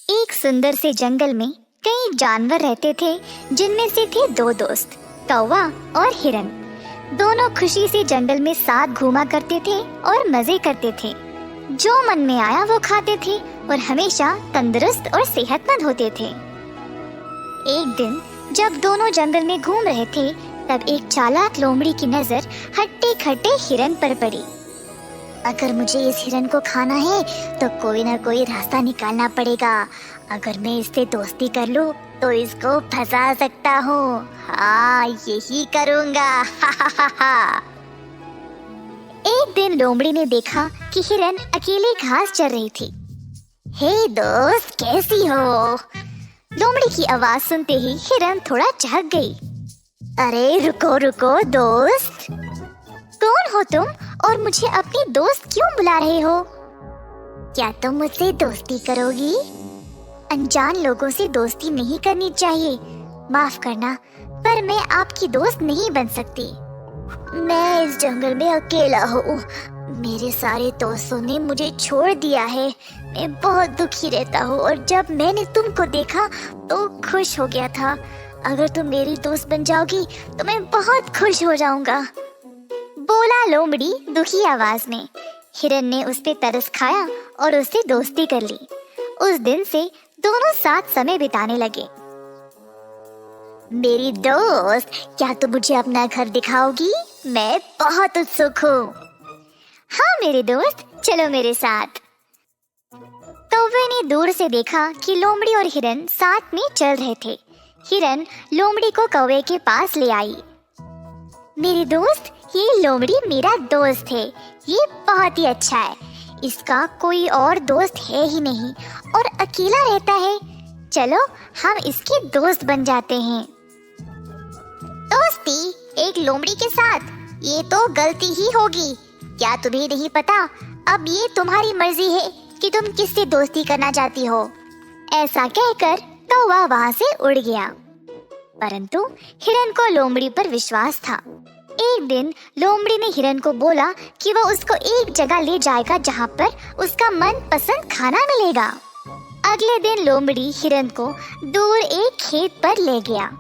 एक सुंदर से जंगल में कई जानवर रहते थे, जिनमें से थे दो दोस्त, कौवा और हिरन। दोनों खुशी से जंगल में साथ घूमा करते थे और मजे करते थे। जो मन में आया वो खाते थे और हमेशा तंदुरुस्त और सेहतमंद होते थे। एक दिन जब दोनों जंगल में घूम रहे थे, तब एक चालाक लोमड़ी की नजर हट्टे खट्टे हिरन पर पड़ी। अगर मुझे इस हिरन को खाना है तो कोई ना कोई रास्ता निकालना पड़ेगा। अगर मैं इससे दोस्ती कर लूं तो इसको फंसा सकता हूँ। हाँ, यही करूँगा। एक दिन लोमड़ी ने देखा कि हिरन अकेले घास चर रही थी। हे दोस्त, कैसी हो? लोमड़ी की आवाज सुनते ही हिरन थोड़ा झक गई। अरे रुको रुको दोस्त, कौन हो तुम और मुझे अपनी दोस्त क्यों बुला रहे हो? क्या तुम मुझसे दोस्ती करोगी? अनजान लोगों से दोस्ती नहीं करनी चाहिए। माफ करना, पर मैं आपकी दोस्त नहीं बन सकती। मैं इस जंगल में अकेला हूँ। मेरे सारे दोस्तों ने मुझे छोड़ दिया है। मैं बहुत दुखी रहता हूँ और जब मैंने तुमको देखा तो खुश हो गया था। अगर तुम मेरी दोस्त बन जाओगी तो मैं बहुत खुश हो जाऊंगा, बोला लोमड़ी दुखी आवाज में। हिरन ने उस पे तरस खाया और उससे दोस्ती कर ली। उस दिन से दोनों साथ समय बिताने लगे। मेरी दोस्त, क्या तुम मुझे अपना घर दिखाओगी? मैं बहुत उत्सुक हूँ। हाँ मेरे दोस्त, चलो मेरे साथ। कौवे ने दूर से देखा कि लोमड़ी और हिरन साथ में चल रहे थे। हिरन लोमड़ी को कौवे के पास ले आई। मेरे दोस्त, ये लोमड़ी मेरा दोस्त है। ये बहुत ही अच्छा है। इसका कोई और दोस्त है ही नहीं और अकेला रहता है। चलो हम इसके दोस्त बन जाते हैं। दोस्ती एक लोमड़ी के साथ, ये तो गलती ही होगी। क्या तुम्हें नहीं पता? अब ये तुम्हारी मर्जी है कि तुम किससे दोस्ती करना चाहती हो। ऐसा कहकर कौवा वहाँ से उड़ गया। परंतु हिरन को लोमड़ी पर विश्वास था। एक दिन लोमड़ी ने हिरन को बोला कि वह उसको एक जगह ले जाएगा जहाँ पर उसका मनपसंद खाना मिलेगा। अगले दिन लोमड़ी हिरन को दूर एक खेत पर ले गया।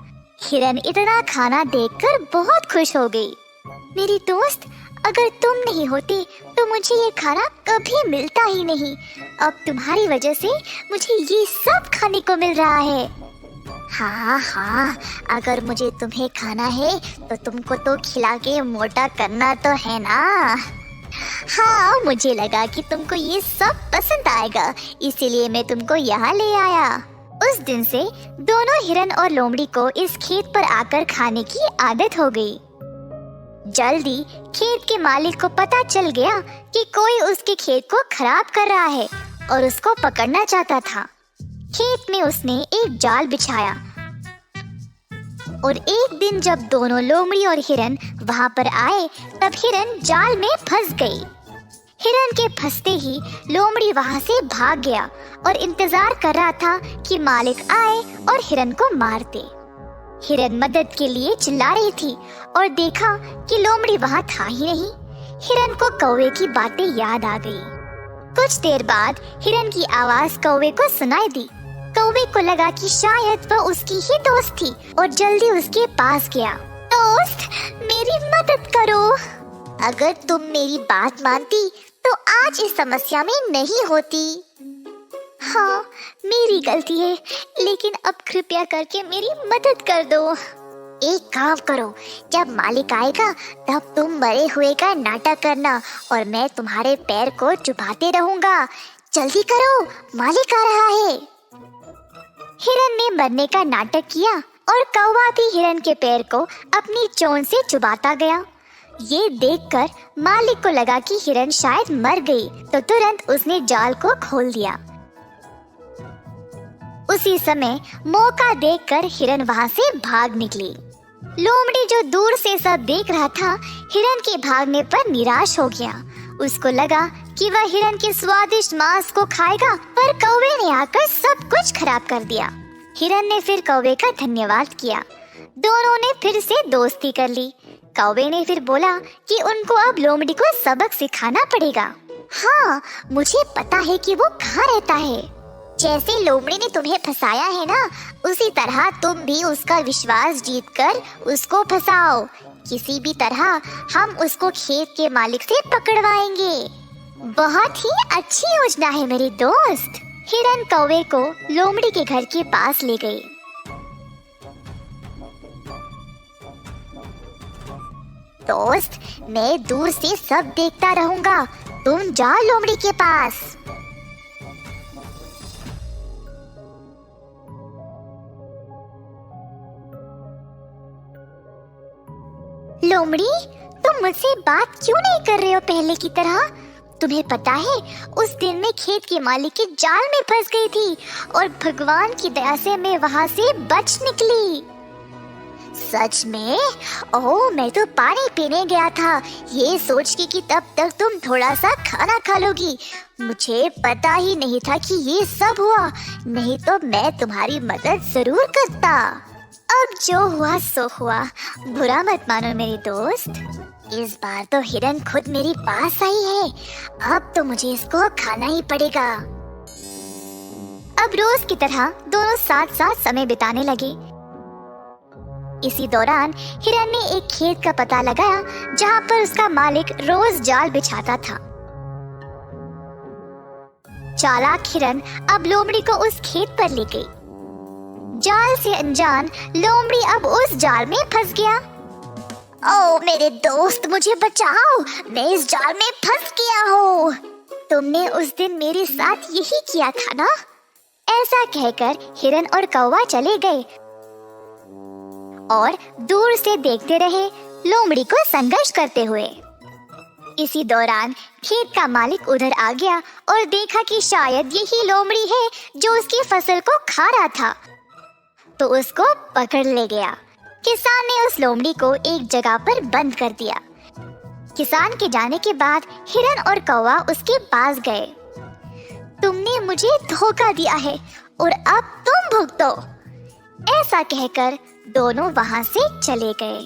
हिरन इतना खाना देखकर बहुत खुश हो गई। मेरी दोस्त, अगर तुम नहीं होती तो मुझे ये खाना कभी मिलता ही नहीं। अब तुम्हारी वजह से मुझे ये सब खाने को मिल रहा है। हाँ हाँ, अगर मुझे तुम्हें खाना है तो तुमको तो खिला के मोटा करना तो है ना। हाँ, मुझे लगा कि तुमको ये सब पसंद आएगा, इसीलिए मैं तुमको यहाँ ले आया। उस दिन से दोनों हिरन और लोमड़ी को इस खेत पर आकर खाने की आदत हो गई। जल्दी खेत के मालिक को पता चल गया कि कोई उसके खेत को खराब कर रहा है और उसको पकड़ना चाहता था। खेत में उसने एक जाल बिछाया और एक दिन जब दोनों लोमड़ी और हिरन वहां पर आए, तब हिरन जाल में फंस गई। हिरन के फंसते ही लोमड़ी वहां से भाग गया और इंतजार कर रहा था कि मालिक आए और हिरन को मार दे। हिरन मदद के लिए चिल्ला रही थी और देखा कि लोमड़ी वहां था ही नहीं। हिरन को कौवे की बातें याद आ गई। कुछ देर बाद हिरन की आवाज कौवे को सुनाई दी। कौवे को लगा कि शायद वह उसकी ही दोस्त थी और जल्दी उसके पास गया। दोस्त, मेरी मदद करो। अगर तुम मेरी बात मानती तो आज इस समस्या में नहीं होती। हाँ, मेरी गलती है, लेकिन अब कृपया करके मेरी मदद कर दो। एक काम करो, जब मालिक आएगा तब तुम मरे हुए का नाटक करना और मैं तुम्हारे पैर को चुभाते रहूंगा। जल्दी करो, मालिक आ रहा है। हिरन ने मरने का नाटक किया और कौवा भी हिरन के पैर को अपनी चोंच से चुभाता गया। ये देखकर मालिक को लगा कि हिरन शायद मर गई, तो तुरंत उसने जाल को खोल दिया। उसी समय मौका देखकर हिरन वहां से भाग निकली। लोमड़ी जो दूर से सब देख रहा था, हिरन के भागने पर निराश हो गया। उसको लगा कि वह हिरन के स्वादिष्ट मांस को खाएगा, पर कौवे ने आकर सब कुछ खराब कर दिया। हिरन ने फिर कौवे का धन्यवाद किया। दोनों ने फिर से दोस्ती कर ली। कौवे ने फिर बोला कि उनको अब लोमड़ी को सबक सिखाना पड़ेगा। हाँ, मुझे पता है कि वो कहाँ रहता है। जैसे लोमड़ी ने तुम्हें फंसाया है ना, उसी तरह तुम भी उसका विश्वास जीतकर उसको फंसाओ। किसी भी तरह हम उसको खेत के मालिक से पकड़वाएंगे। बहुत ही अच्छी योजना है मेरे दोस्त। हिरन कौवे को लोमड़ी के घर के पास ले गई। दोस्त, मैं दूर से सब देखता रहूंगा, तुम जाओ लोमड़ी के पास। लोमड़ी, तुम मुझसे बात क्यों नहीं कर रहे हो पहले की तरह? तुम्हें पता है, उस दिन मैं खेत के मालिक के जाल में फंस गई थी और भगवान की दया से मैं वहां से बच निकली। सच में? ओह, मैं तो पानी पीने गया था, ये सोच के कि तब तक तुम थोड़ा सा खाना खा लोगी। मुझे पता ही नहीं था कि ये सब हुआ, नहीं तो मैं तुम्हारी मदद जरूर करता। अब जो हुआ सो हुआ, बुरा मत मानो मेरे दोस्त। इस बार तो हिरन खुद मेरे पास आई है, अब तो मुझे इसको खाना ही पड़ेगा। अब रोज की तरह दोनों साथ साथ समय बिताने लगे। इसी दौरान हिरन ने एक खेत का पता लगाया जहाँ पर उसका मालिक रोज जाल बिछाता था। चालाक हिरन अब लोमड़ी को उस खेत पर ले गई। जाल से अनजान लोमड़ी अब उस जाल में फंस गया। ओ मेरे दोस्त, मुझे बचाओ, मैं इस जाल में फंस गया हूँ। तुमने उस दिन मेरे साथ यही किया था ना? ऐसा कहकर हिरन और कौवा चले गए और दूर से देखते रहे लोमड़ी को संघर्ष करते हुए। इसी दौरान खेत का मालिक उधर आ गया और देखा कि शायद यही लोमड़ी है जो उसकी फसल को खा रहा था, तो उसको पकड़ ले गया। किसान ने उस लोमड़ी को एक जगह पर बंद कर दिया। किसान के जाने के बाद हिरन और कौवा उसके पास गए। तुमने मुझे धोखा दिया है और अब तुम भुगतो, ऐसा कहकर दोनों वहां से चले गए।